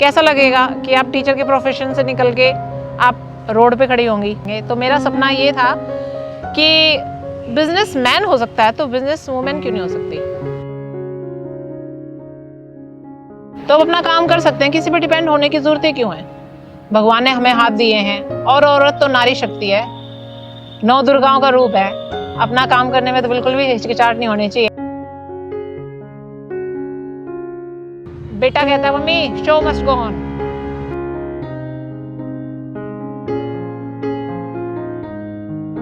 कैसा लगेगा कि आप टीचर के प्रोफेशन से निकल के आप रोड पे खड़ी होंगी। तो मेरा सपना ये था कि बिजनेस मैन हो सकता है तो बिजनेस वुमेन क्यों नहीं हो सकती। तो अपना काम कर सकते हैं, किसी पे डिपेंड होने की जरूरत क्यों है। भगवान ने हमें हाथ दिए हैं और औरत तो नारी शक्ति है, 9 दुर्गाओं का रूप है। अपना काम करने में तो बिल्कुल भी हिचकिचाहट नहीं होनी चाहिए। बेटा कहता है mummy show must go on.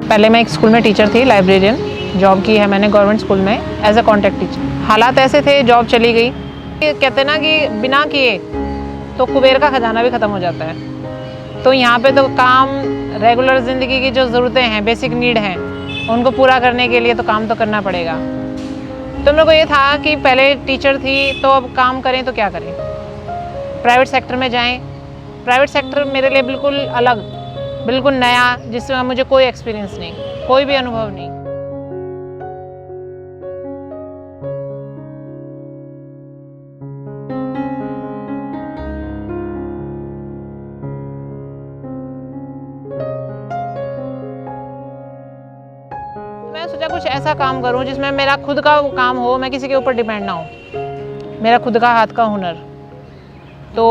पहले मैं एक स्कूल में टीचर थी, लाइब्रेरियन जॉब की है मैंने गवर्नमेंट स्कूल में एज अ कॉन्ट्रैक्ट टीचर। हालात ऐसे थे, जॉब चली गई। कहते ना कि बिना किए तो कुबेर का खजाना भी खत्म हो जाता है। तो यहाँ पे तो काम, रेगुलर जिंदगी की जो ज़रूरतें हैं, बेसिक नीड हैं, उनको पूरा करने के लिए तो काम तो करना पड़ेगा। तो मेरे को ये था कि पहले टीचर थी तो अब काम करें तो क्या करें, प्राइवेट सेक्टर में जाएं। प्राइवेट सेक्टर मेरे लिए बिल्कुल अलग, बिल्कुल नया, जिसमें मुझे कोई एक्सपीरियंस नहीं, कोई भी अनुभव नहीं। मैं सोचा कुछ ऐसा काम करूं जिसमें मेरा खुद का काम हो, मैं किसी के ऊपर डिपेंड ना हूं, मेरा खुद का हाथ का हुनर। तो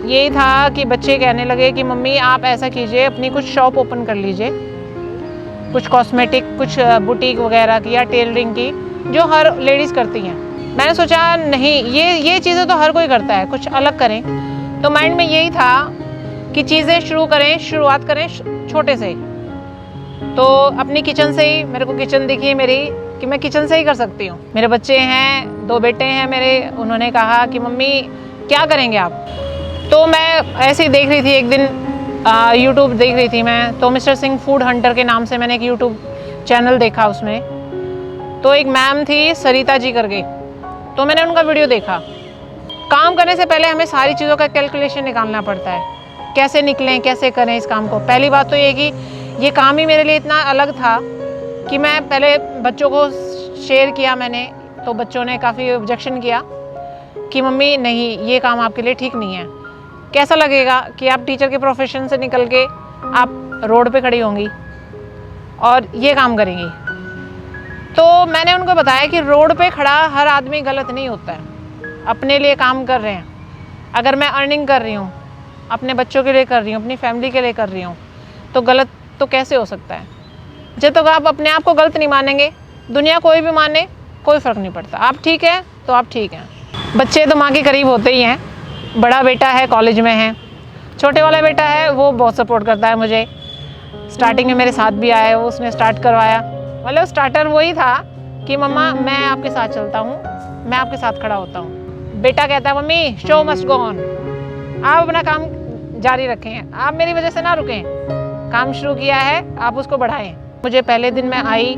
यही था कि बच्चे कहने लगे कि मम्मी आप ऐसा कीजिए, अपनी कुछ शॉप ओपन कर लीजिए, कुछ कॉस्मेटिक, कुछ बुटीक वगैरह की या टेलरिंग की, जो हर लेडीज़ करती हैं। मैंने सोचा नहीं, ये चीज़ें तो हर कोई करता है, कुछ अलग करें। तो माइंड में यही था कि चीज़ें शुरुआत करें छोटे से। तो अपनी किचन से ही, मेरे को किचन दिखी मेरी कि मैं किचन से ही कर सकती हूँ। मेरे बच्चे हैं, 2 बेटे हैं मेरे। उन्होंने कहा कि मम्मी क्या करेंगे आप। तो मैं ऐसे ही देख रही थी, एक दिन यूट्यूब देख रही थी मैं, तो मिस्टर सिंह फूड हंटर के नाम से मैंने एक यूट्यूब चैनल देखा। उसमें तो एक मैम थी सरिता जी करके, तो मैंने उनका वीडियो देखा। काम करने से पहले हमें सारी चीज़ों का कैलकुलेशन निकालना पड़ता है, कैसे निकलें, कैसे करें इस काम को। पहली बात तो ये कि ये काम ही मेरे लिए इतना अलग था कि मैं पहले बच्चों को शेयर किया मैंने, तो बच्चों ने काफ़ी ऑब्जेक्शन किया कि मम्मी नहीं, ये काम आपके लिए ठीक नहीं है। कैसा लगेगा कि आप टीचर के प्रोफेशन से निकल के आप रोड पे खड़ी होंगी और ये काम करेंगी। तो मैंने उनको बताया कि रोड पे खड़ा हर आदमी गलत नहीं होता है। अपने लिए काम कर रहे हैं, अगर मैं अर्निंग कर रही हूँ, अपने बच्चों के लिए कर रही हूँ, अपनी फैमिली के लिए कर रही हूँ, तो गलत तो कैसे हो सकता है। जब तक आप अपने आप को गलत नहीं मानेंगे, दुनिया कोई भी माने, कोई फ़र्क नहीं पड़ता। आप ठीक है तो आप ठीक हैं। बच्चे तो माँ के करीब होते ही हैं। बड़ा बेटा है, कॉलेज में है। छोटे वाला बेटा है, वो बहुत सपोर्ट करता है मुझे। स्टार्टिंग में मेरे साथ भी आया, वो उसने स्टार्ट करवाया। मतलब स्टार्टर वही था कि मम्मा मैं आपके साथ चलता हूँ, मैं आपके साथ खड़ा होता हूँ। बेटा कहता है mummy show must go on, आप अपना काम जारी रखें, आप मेरी वजह से ना रुकें। काम शुरू किया है, आप उसको बढ़ाएं। मुझे पहले दिन मैं आई,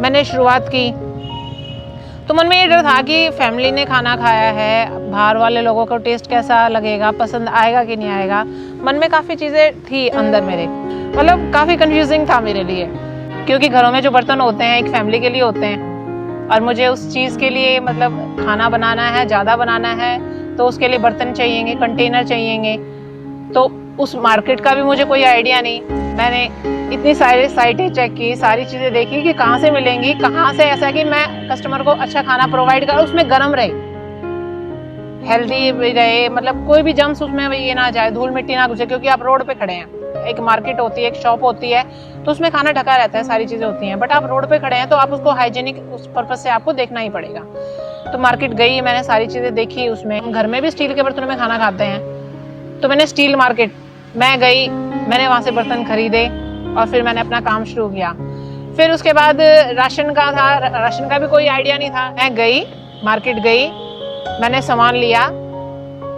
मैंने शुरुआत की, तो मन में ये डर था कि फैमिली ने खाना खाया है, बाहर वाले लोगों को टेस्ट कैसा लगेगा, पसंद आएगा कि नहीं आएगा। मन में काफ़ी चीज़ें थी अंदर मेरे, मतलब काफ़ी कंफ्यूजिंग था मेरे लिए, क्योंकि घरों में जो बर्तन होते हैं एक फैमिली के लिए होते हैं, और मुझे उस चीज़ के लिए मतलब खाना बनाना है, ज़्यादा बनाना है, तो उसके लिए बर्तन चाहिएंगे, कंटेनर चाहिएंगे। तो उस मार्केट का भी मुझे कोई आइडिया नहीं। मैंने इतनी सारी साइटें चेक की, सारी चीज़ें देखी कि कहाँ से मिलेंगी, कहाँ से ऐसा कि मैं कस्टमर को अच्छा खाना प्रोवाइड करूँ, उसमें गर्म रहे, हेल्दी भी रहे, मतलब कोई भी जम्स उसमें ये ना जाए, धूल मिट्टी ना घुसे, क्योंकि आप रोड पे खड़े हैं। एक मार्केट होती है, एक शॉप होती है, तो उसमें खाना ढका रहता है, सारी चीज़ें होती हैं, बट आप रोड पे खड़े हैं तो आप उसको हाइजीनिक उस पर्पज़ से आपको देखना ही पड़ेगा। तो मार्केट गई, मैंने सारी चीज़ें देखी। उसमें घर में भी स्टील के बर्तनों में खाना खाते हैं, तो मैंने स्टील मार्केट मैं गई, मैंने वहाँ से बर्तन खरीदे और फिर मैंने अपना काम शुरू किया। फिर उसके बाद राशन का था, राशन का भी कोई आइडिया नहीं था। मैं गई, मार्केट गई, मैंने सामान लिया,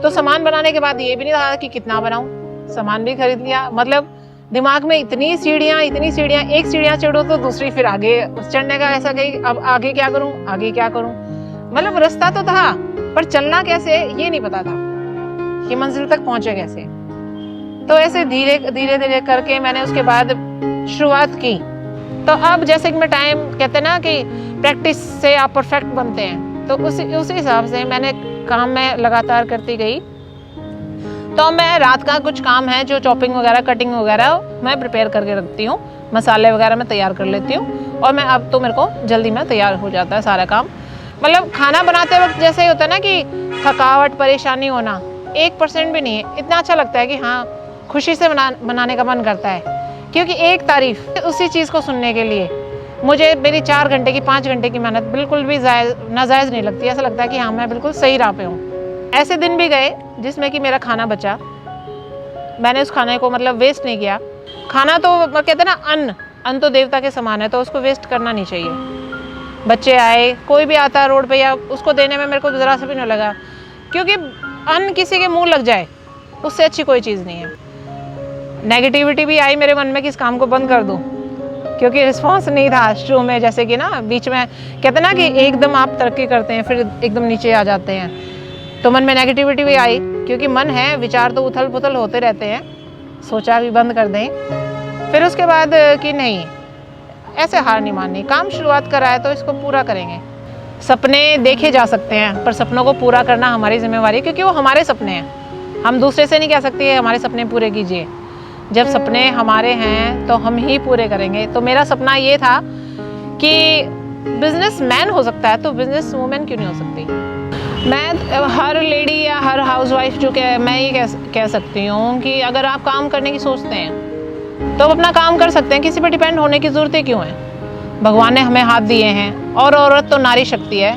तो सामान बनाने के बाद ये भी नहीं था कि कितना बनाऊं, सामान भी खरीद लिया। मतलब दिमाग में इतनी सीढ़ियाँ, एक सीढ़ियाँ चढ़ो तो दूसरी, फिर आगे चढ़ने का ऐसा गई, अब आगे क्या करूं, आगे क्या करूं। मतलब रास्ता तो था, पर चलना कैसे ये नहीं पता था कि मंजिल तक पहुंचे कैसे। तो ऐसे धीरे धीरे करके मैंने उसके बाद शुरुआत की। तो अब जैसे कि मैं टाइम, कहते हैं ना कि प्रैक्टिस से आप परफेक्ट बनते हैं, तो उसी हिसाब से मैंने काम में लगातार करती गई। तो मैं रात का कुछ काम है जो चॉपिंग वगैरह कटिंग वगैरह मैं प्रिपेयर करके रखती हूँ, मसाले वगैरह मैं तैयार कर लेती हूँ और मैं अब तो मेरे को जल्दी में तैयार हो जाता है सारा काम। मतलब खाना बनाते वक्त जैसे ही होता है ना कि थकावट परेशानी होना 1% भी नहीं है, इतना अच्छा लगता है कि हाँ खुशी से बनाने का मन करता है। क्योंकि एक तारीफ उसी चीज़ को सुनने के लिए मुझे मेरी 4 घंटे की 5 घंटे की मेहनत बिल्कुल भी नाजायज़ नहीं लगती। ऐसा लगता है कि हाँ मैं बिल्कुल सही राह पे हूँ। ऐसे दिन भी गए जिसमें कि मेरा खाना बचा, मैंने उस खाने को मतलब वेस्ट नहीं किया। खाना तो कहते हैं ना अन्न तो देवता के समान है, तो उसको वेस्ट करना नहीं चाहिए। बच्चे आए, कोई भी आता रोड पे या उसको देने में मेरे को ज़रा सा भी नहीं लगा, क्योंकि अन्न किसी के मुंह लग जाए उससे अच्छी कोई चीज़ नहीं है। नेगेटिविटी भी आई मेरे मन में कि इस काम को बंद कर दूं, क्योंकि रिस्पांस नहीं था शुरू में। जैसे कि ना बीच में कहते हैं ना कि एकदम आप तरक्की करते हैं फिर एकदम नीचे आ जाते हैं, तो मन में नेगेटिविटी भी आई, क्योंकि मन है विचार तो उथल पुथल होते रहते हैं। सोचा भी बंद कर दें, फिर उसके बाद कि नहीं ऐसे हार नहीं माननी, काम शुरुआत करा है तो इसको पूरा करेंगे। सपने देखे जा सकते हैं पर सपनों को पूरा करना हमारी जिम्मेवारी, क्योंकि वो हमारे सपने हैं। हम दूसरे से नहीं कह सकते हमारे सपने पूरे कीजिए। जब सपने हमारे हैं तो हम ही पूरे करेंगे। तो मेरा सपना ये था कि बिजनेसमैन हो सकता है तो बिजनेस वूमेन क्यों नहीं हो सकती। मैं हर लेडी या हर हाउसवाइफ जो मैं ये कह सकती हूँ कि अगर आप काम करने की सोचते हैं तो आप अपना काम कर सकते हैं, किसी पर डिपेंड होने की ज़रूरत ही क्यों है। भगवान ने हमें हाथ दिए हैं और औरत तो नारी शक्ति है,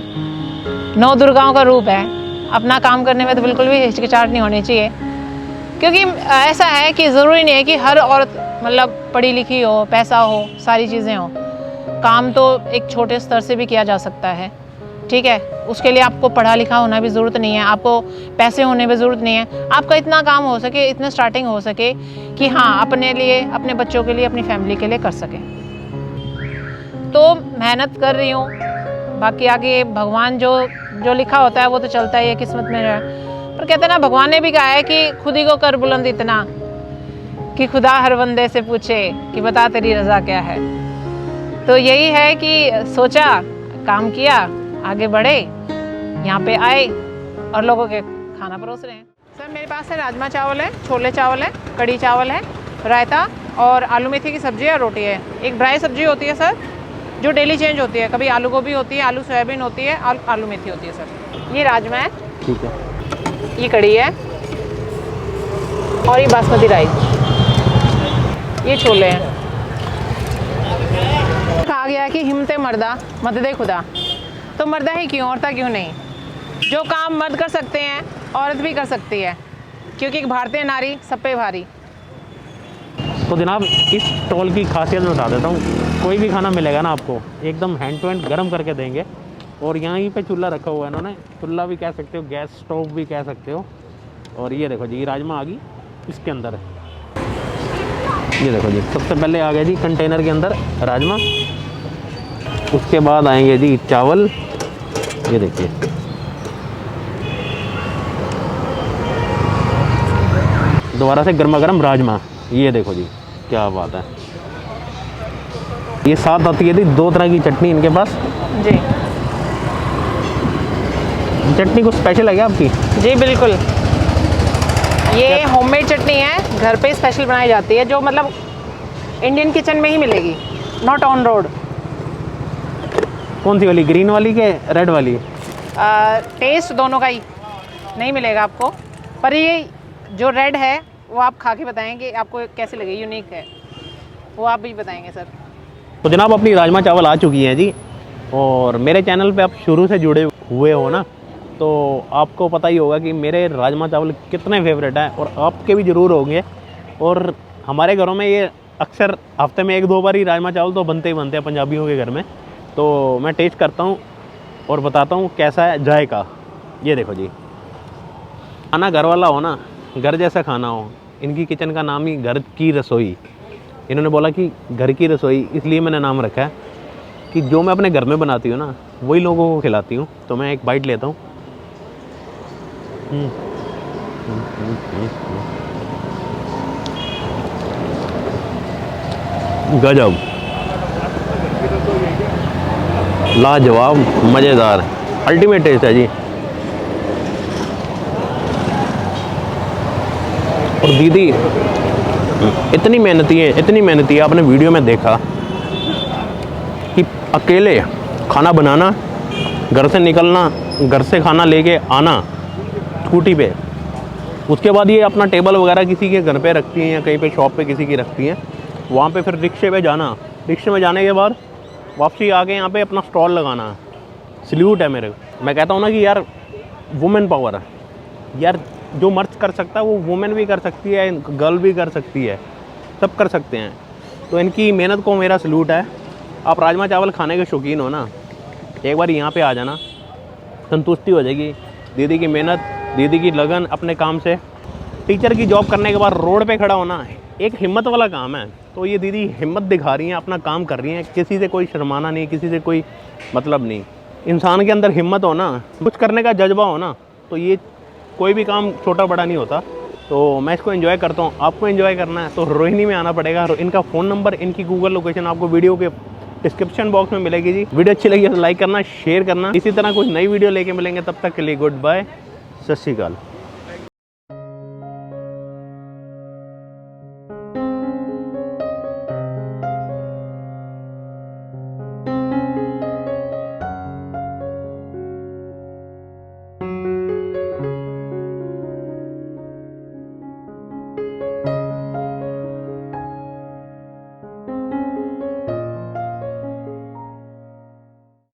9 दुर्गाओं का रूप है। अपना काम करने में तो बिल्कुल भी हिचकिचाहट नहीं होनी चाहिए, क्योंकि ऐसा है कि ज़रूरी नहीं है कि हर औरत मतलब पढ़ी लिखी हो, पैसा हो, सारी चीज़ें हो। काम तो एक छोटे स्तर से भी किया जा सकता है, ठीक है। उसके लिए आपको पढ़ा लिखा होना भी ज़रूरत नहीं है, आपको पैसे होने भी ज़रूरत नहीं है। आपका इतना काम हो सके, इतना स्टार्टिंग हो सके कि हाँ अपने लिए, अपने बच्चों के लिए, अपनी फैमिली के लिए कर सके। तो मेहनत कर रही हूँ, बाकी आगे भगवान जो लिखा होता है वो तो चलता ही है, किस्मत में है। पर कहते हैं ना भगवान ने भी कहा है कि खुद ही को कर बुलंद इतना कि खुदा हर बंदे से पूछे कि बता तेरी रज़ा क्या है। तो यही है कि सोचा, काम किया, आगे बढ़े, यहाँ पे आए और लोगों के खाना परोस रहे हैं। सर मेरे पास है राजमा चावल है, छोले चावल है, कड़ी चावल है, रायता और आलू मेथी की सब्ज़ी और रोटी है। एक ड्राई सब्ज़ी होती है सर जो डेली चेंज होती है, कभी आलू गोभी होती है, आलू सोयाबीन होती है, आलू मेथी होती है सर। ये राजमा है, ठीक है, ये कड़ी है और ये बासमती राइस, ये छोले हैं। कहा गया कि हिम्मते मर्दा मददे खुदा, तो मर्दा ही क्यों, औरता क्यों नहीं। जो काम मर्द कर सकते हैं औरत भी कर सकती है, क्योंकि एक भारतीय नारी सब पे भारी। तो जनाब इस स्टॉल की खासियत मैं बता देता हूँ। कोई भी खाना मिलेगा ना आपको एकदम हैंड टू हैंड गर्म करके देंगे, और यहीं पे चूल्हा रखा हुआ है इन्होंने, चूल्हा भी कह सकते हो, गैस स्टोव भी कह सकते हो। और ये देखो जी, ये राजमा आ गई इसके अंदर है। ये देखो जी, सबसे पहले आ गया जी कंटेनर के अंदर राजमा, उसके बाद आएंगे जी चावल, ये देखिए, दोबारा से गर्मा गर्म राजमा, ये देखो जी क्या बात है। ये साथ आती है जी 2 तरह की चटनी इनके पास जी। चटनी कुछ स्पेशल है क्या आपकी? जी बिल्कुल, ये होममेड चटनी है, घर पे स्पेशल बनाई जाती है, जो मतलब इंडियन किचन में ही मिलेगी, नॉट ऑन रोड। कौन सी वाली, ग्रीन वाली के रेड वाली? टेस्ट दोनों का ही नहीं मिलेगा आपको, पर ये जो रेड है वो आप खा के बताएंगे आपको कैसे लगे, यूनिक है, वो आप भी बताएंगे सर। तो जनाब अपनी राजमा चावल आ चुकी हैं जी, और मेरे चैनल पे आप शुरू से जुड़े हुए हो ना, तो आपको पता ही होगा कि मेरे राजमा चावल कितने फेवरेट हैं, और आपके भी ज़रूर होंगे। और हमारे घरों में ये अक्सर हफ्ते में 1-2 बार ही राजमा चावल तो बनते ही बनते हैं पंजाबियों के घर में। तो मैं टेस्ट करता हूँ और बताता हूँ कैसा है जायका। ये देखो जी, खाना घर वाला हो ना, घर जैसा खाना हो। इनकी किचन का नाम ही घर की रसोई, इन्होंने बोला कि घर की रसोई, इसलिए मैंने नाम रखा है कि जो मैं अपने घर में बनाती हूँ ना वही लोगों को खिलाती हूँ। तो मैं एक बाइट लेता हूँ। गजब, लाजवाब, मज़ेदार, अल्टीमेट टेस्ट है जी। दीदी इतनी मेहनती है, आपने वीडियो में देखा कि अकेले खाना बनाना, घर से निकलना, घर से खाना लेके आना स्कूटी पे, उसके बाद ये अपना टेबल वगैरह किसी के घर पे रखती हैं या कहीं पे शॉप पे किसी की रखती हैं, वहाँ पे फिर रिक्शे पे जाना, रिक्शे में जाने के बाद वापसी आके यहाँ पे अपना स्टॉल लगाना। सल्यूट है मेरे को। मैं कहता हूँ ना कि यार वुमेन पावर है यार, जो मर्द कर सकता है वो वुमेन भी कर सकती है, गर्ल भी कर सकती है, सब कर सकते हैं। तो इनकी मेहनत को मेरा सल्यूट है। आप राजमा चावल खाने के शौकीन हो ना, एक बार यहाँ पे आ जाना, संतुष्टि हो जाएगी। दीदी की मेहनत, दीदी की लगन अपने काम से। टीचर की जॉब करने के बाद रोड पे खड़ा होना एक हिम्मत वाला काम है। तो ये दीदी हिम्मत दिखा रही हैं, अपना काम कर रही हैं, किसी से कोई शर्माना नहीं, किसी से कोई मतलब नहीं। इंसान के अंदर हिम्मत हो ना, कुछ करने का जज्बा हो ना, तो ये कोई भी काम छोटा बड़ा नहीं होता। तो मैं इसको एंजॉय करता हूँ, आपको एंजॉय करना है तो रोहिणी में आना पड़ेगा। इनका फ़ोन नंबर, इनकी गूगल लोकेशन आपको वीडियो के डिस्क्रिप्शन बॉक्स में मिलेगी जी। वीडियो अच्छी लगी तो लाइक करना, शेयर करना। इसी तरह कुछ नई वीडियो लेके मिलेंगे, तब तक के लिए गुड बाय, सत श्री अकाल।